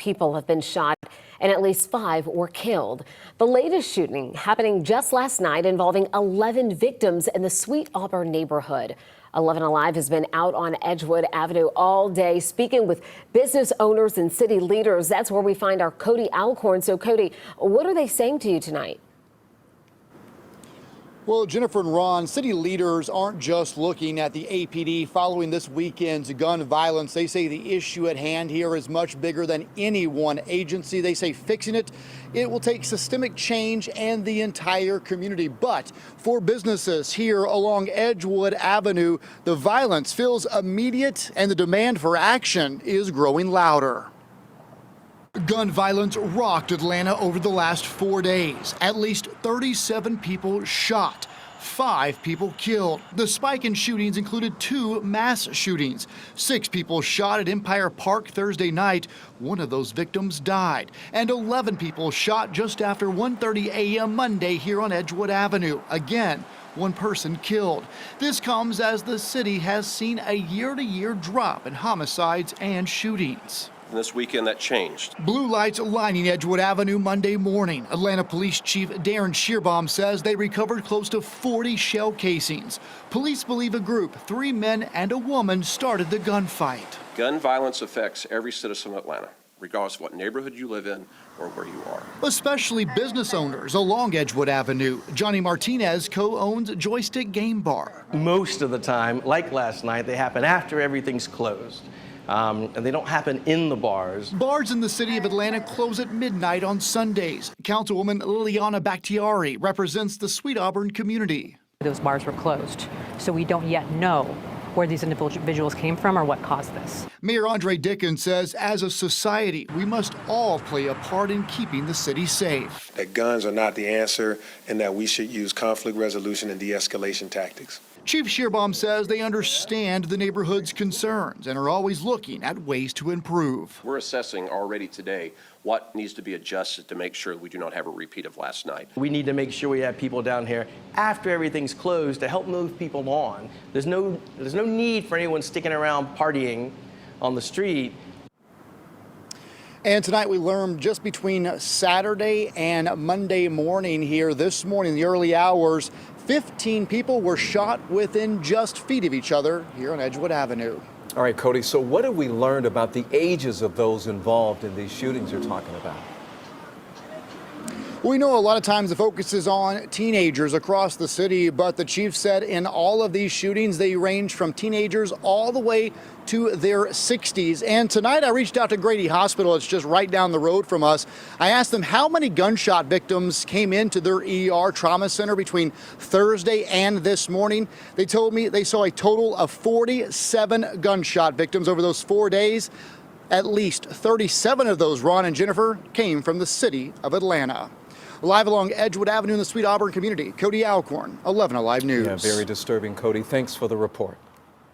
people have been shot and at least 5 were killed. The latest shooting happening just last night involving 11 victims in the Sweet Auburn neighborhood. 11 Alive has been out on Edgewood Avenue all day speaking with business owners and city leaders. That's where we find our Cody Alcorn. So Cody, what are they saying to you tonight? Well, Jennifer and Ron, city leaders aren't just looking at the APD following this weekend's gun violence. They say the issue at hand here is much bigger than any one agency. They say fixing it will take systemic change and the entire community. But for businesses here along Edgewood Avenue, the violence feels immediate and the demand for action is growing louder. Gun violence rocked Atlanta over the last 4 days. At least 37 people shot, 5 people killed. The spike in shootings included 2 mass shootings. 6 people shot at Empire Park Thursday night. One of those victims died. And 11 people shot just after 1:30 a.m. Monday here on Edgewood Avenue. Again, 1 person killed. This comes as the city has seen a year-to-year drop in homicides and shootings. And this weekend that changed. Blue lights lining Edgewood Avenue Monday morning. Atlanta Police Chief Darren Shearbaum says they recovered close to 40 shell casings. Police believe a group, 3 men and a woman, started the gunfight. Gun violence affects every citizen of Atlanta, regardless of what neighborhood you live in or where you are. Especially business owners along Edgewood Avenue. Johnny Martinez co-owns Joystick Game Bar. Most of the time, like last night, they happen after everything's closed. And they don't happen in the bars. Bars in the city of Atlanta close at midnight on Sundays. Councilwoman Liliana Bakhtiari represents the Sweet Auburn community. Those bars were closed, so we don't yet know where these individuals came from or what caused this. Mayor Andre Dickens says, as a society, we must all play a part in keeping the city safe. That guns are not the answer and that we should use conflict resolution and de-escalation tactics. Chief Shearbaum says they understand the neighborhood's concerns and are always looking at ways to improve. We're assessing already today what needs to be adjusted to make sure we do not have a repeat of last night. We need to make sure we have people down here after everything's closed to help move people on. There's no need for anyone sticking around partying on the street. And tonight we learned just between Saturday and Monday morning here, this morning, the early hours, 15 people were shot within just feet of each other here on Edgewood Avenue. All right, Cody, so what have we learned about the ages of those involved in these shootings you're talking about? We know a lot of times the focus is on teenagers across the city, but the chief said in all of these shootings, they range from teenagers all the way to their 60s. And tonight I reached out to Grady Hospital. It's just right down the road from us. I asked them how many gunshot victims came into their ER trauma center between Thursday and this morning. They told me they saw a total of 47 gunshot victims over those 4 days. At least 37 of those, Ron and Jennifer, came from the city of Atlanta. Live along Edgewood Avenue in the Sweet Auburn community, Cody Alcorn, 11 Alive News. Yeah, very disturbing, Cody. Thanks for the report.